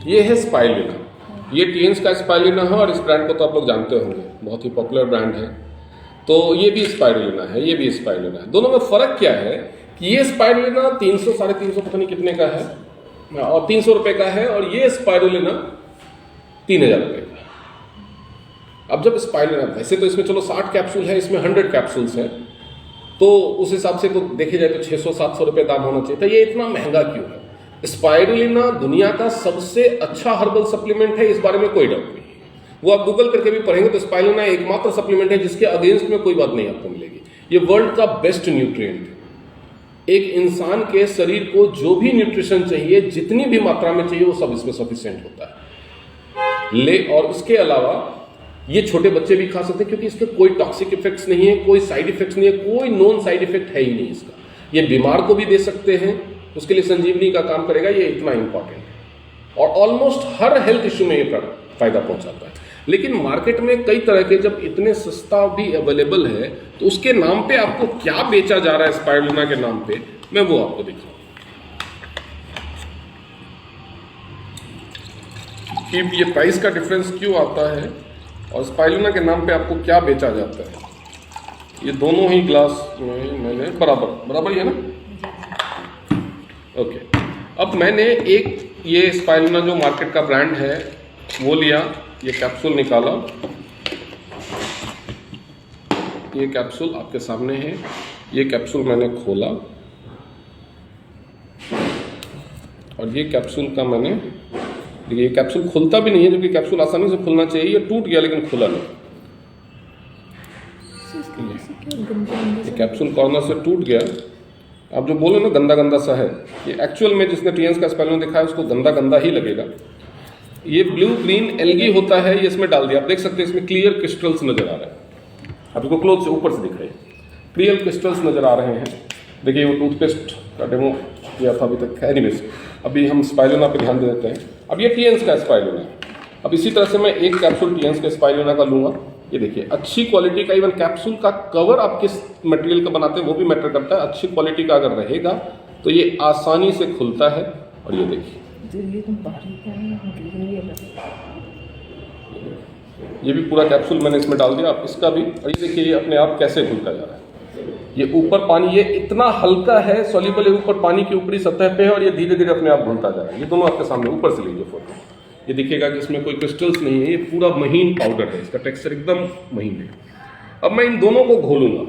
ये है स्पाइरुलिना, ये टीएंस का स्पाइरुलिना है और इस ब्रांड को तो आप लोग जानते होंगे, बहुत ही पॉपुलर ब्रांड है। तो ये भी स्पाइरुलिना है, ये भी स्पाइरुलिना है। दोनों में फ़र्क क्या है कि ये स्पाइरुलिना 300 साढ़े 300 पता नहीं कितने का है और 300 रुपये का है, और ये स्पाइरुलिना 3000 रुपये का है। अब जब स्पाइरुलिना, वैसे तो इसमें चलो 60 कैप्सूल है, इसमें 100 कैप्सूल्स है, तो उस हिसाब से तो देखे जाए तो 600-700 रुपये दाम होना चाहिए था। ये इतना महंगा क्यों है? स्पाइरुलिना दुनिया का सबसे अच्छा हर्बल सप्लीमेंट है, इस बारे में कोई डाउट नहीं है। वो आप गूगल करके भी पढ़ेंगे तो स्पाइरुलिना एकमात्र सप्लीमेंट है जिसके अगेंस्ट में कोई बात नहीं आपको मिलेगी। ये वर्ल्ड का बेस्ट न्यूट्रिएंट है। एक इंसान के शरीर को जो भी न्यूट्रिशन चाहिए, जितनी भी मात्रा में चाहिए, वो सब इसमें सफिशिएंट होता है। और इसके अलावा ये छोटे बच्चे भी खा सकते हैं क्योंकि इसके कोई टॉक्सिक इफेक्ट्स नहीं है, कोई साइड इफेक्ट्स नहीं है, कोई नॉन साइड इफेक्ट है ही नहीं इसका। ये बीमार को भी दे सकते हैं, उसके लिए संजीवनी का काम करेगा, ये इतना इंपॉर्टेंट है। और ऑलमोस्ट हर हेल्थ इश्यू में ये फायदा पहुंचाता है। लेकिन मार्केट में कई तरह के, जब इतने सस्ता भी अवेलेबल है, तो उसके नाम पे आपको क्या बेचा जा रहा है स्पाइरुलिना के नाम पे, मैं वो आपको दिखाऊं कि ये प्राइस का डिफरेंस क्यों आता है और स्पाइरुलिना के नाम पे आपको क्या बेचा जाता है। ये दोनों ही ग्लास में मैंने बराबर ही है ना, ओके। अब मैंने एक ये स्पाइरुलिना जो मार्केट का ब्रांड है वो लिया, ये कैप्सूल निकाला, ये कैप्सूल आपके सामने है। ये कैप्सूल मैंने खोला और ये कैप्सूल का मैंने, ये कैप्सूल खुलता भी नहीं है, जबकि कैप्सूल आसानी से खुलना चाहिए। ये टूट गया लेकिन खुला नहीं। ये कैप्सूल कॉर्नर से टूट गया। आप जो बोलो ना गंदा गंदा सा है, ये एक्चुअल में जिसने टीएंस का स्पाइरुलिना दिखाया उसको गंदा गंदा ही लगेगा। ये ब्लू ग्रीन एल्गी होता है, ये इसमें डाल दिया। आप देख सकते हैं इसमें क्लियर क्रिस्टल्स नजर आ रहे हैं। आप इसको क्लोज से ऊपर से दिख रहे हैं, क्लियर क्रिस्टल्स नजर आ रहे हैं। देखिए वो टूथपेस्ट का डेमो किया था अभी तक। एनीवेज, अभी हम स्पाइरुलिना पे ध्यान दे देते हैं। अब ये टीएंस का स्पाइरुलिना है। अब इसी तरह से मैं एक कैप्सूल टीएंस के स्पाइरुलिना का लूँगा। ये देखिए अच्छी क्वालिटी का, इवन कैप्सूल का कवर आप किस मटेरियल का बनाते हैं वो भी मैटर करता है। अच्छी क्वालिटी का अगर रहेगा तो ये आसानी से खुलता है। और ये देखिए ये भी पूरा कैप्सूल मैंने इसमें डाल दिया, आप इसका भी। और ये देखिए ये अपने आप कैसे खुलता जा रहा है। ये ऊपर पानी, ये इतना हल्का है, सॉल्युबल है, ऊपर पानी की ऊपरी सतह पे है और ये धीरे धीरे अपने आप घुलता जा रहा है। ये दोनों आपके सामने, ऊपर से लीजिए फोटो, ये दिखेगा कि इसमें कोई क्रिस्टल्स नहीं है, ये पूरा महीन पाउडर है, इसका टेक्सचर एकदम महीन है। अब मैं इन दोनों को घोलूंगा।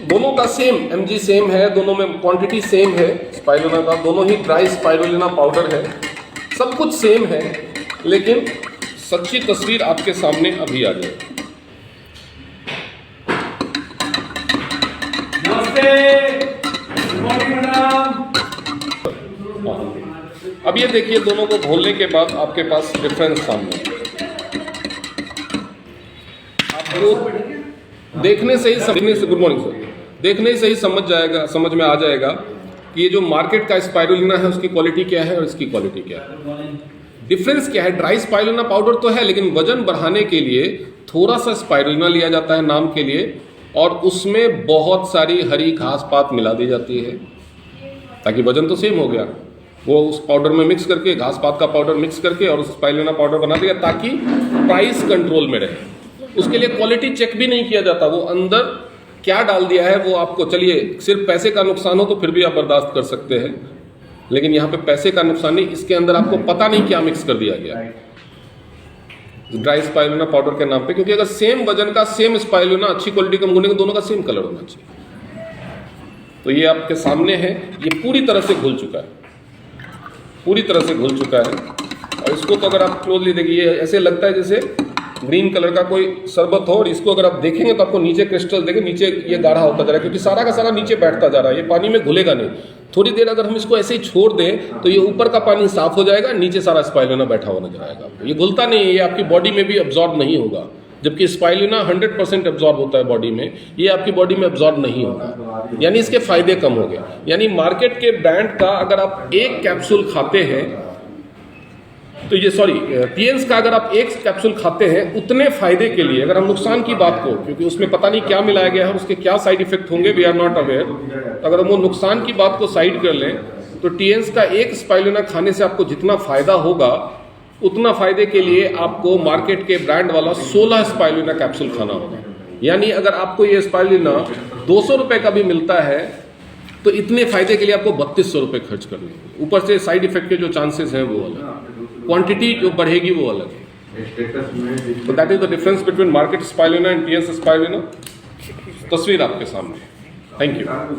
दोनों का सेम mg सेम है, दोनों में क्वांटिटी सेम है स्पाइरुलिना का, दोनों ही ड्राई स्पाइरुलिना पाउडर है, सब कुछ सेम है। लेकिन सच्ची तस्वीर आपके सामने अभी आ जाएगी। अब ये देखिए दोनों को घोलने के बाद आपके पास डिफरेंस सामने, आपको देखने से ही समझने से, गुड मॉर्निंग सर, देखने से ही समझ में आ जाएगा कि ये जो मार्केट का स्पाइरुलिना है उसकी क्वालिटी क्या है और इसकी क्वालिटी क्या है। डिफरेंस क्या है? ड्राई स्पाइरुलिना पाउडर तो है, लेकिन वजन बढ़ाने के लिए थोड़ा सा स्पाइरुलिना लिया जाता है नाम के लिए, और उसमें बहुत सारी हरी घास पात मिला दी जाती है ताकि वजन तो सेम हो गया। वो उस पाउडर में मिक्स करके, घास पात का पाउडर मिक्स करके और उस स्पाइरुलिना पाउडर बना दिया ताकि प्राइस कंट्रोल में रहे। उसके लिए क्वालिटी चेक भी नहीं किया जाता, वो अंदर क्या डाल दिया है वो आपको, चलिए सिर्फ पैसे का नुकसान हो तो फिर भी आप बर्दाश्त कर सकते हैं, लेकिन यहाँ पे पैसे का नुकसान नहीं, इसके अंदर आपको पता नहीं क्या मिक्स कर दिया गया ड्राई स्पाइरुलिना पाउडर के नाम पे। क्योंकि अगर सेम वजन का सेम स्पाइरुलिना अच्छी क्वालिटी का मंगवाने, दोनों का सेम कलर होना चाहिए। तो ये आपके सामने है, ये पूरी तरह से घुल चुका है, पूरी तरह से घुल चुका है। और इसको तो अगर आप क्लोजली देखिए, ऐसे लगता है जैसे ग्रीन कलर का कोई शरबत हो, और इसको अगर आप देखेंगे तो आपको नीचे क्रिस्टल देखें, नीचे ये गाढ़ा होता जा रहा है क्योंकि सारा का सारा नीचे बैठता जा रहा है, ये पानी में घुलेगा नहीं। थोड़ी देर अगर हम इसको ऐसे ही छोड़ दें तो ये ऊपर का पानी साफ हो जाएगा, नीचे सारा स्पाइरुलिना बैठा हुआ नजर आएगा आपको। ये घुलता नहीं है, ये आपकी बॉडी में भी एब्जॉर्ब नहीं होगा, जबकि स्पाइरुलिना 100% एब्जॉर्ब होता है बॉडी में, ये आपकी बॉडी में एब्जॉर्ब नहीं होगा, यानी इसके फायदे कम हो गए। यानी मार्केट के ब्रांड का अगर आप एक कैप्सूल खाते हैं तो ये सॉरी टीएंस का अगर आप एक कैप्सूल खाते हैं उतने फायदे के लिए, अगर हम नुकसान की बात को, क्योंकि उसमें पता नहीं क्या मिलाया गया है और उसके क्या साइड इफेक्ट होंगे, वी आर नॉट अवेयर, अगर हम वो नुकसान की बात को साइड कर लें तो टीएंस का एक स्पाइरुलिना खाने से आपको जितना फायदा होगा उतना फायदे के लिए आपको मार्केट के ब्रांड वाला 16 स्पाइरुलिना कैप्सूल खाना होगा। यानी अगर आपको ये स्पाइरुलिना 200 रुपए का भी मिलता है तो इतने फायदे के लिए आपको 3200 रुपए खर्च करने होंगे। ऊपर से साइड इफेक्ट के जो चांसेस हैं वो अलग, क्वांटिटी जो बढ़ेगी वो अलग है। तो that is the difference between market spirulina and TNS spirulina. तस्वीर आपके सामने। Thank you.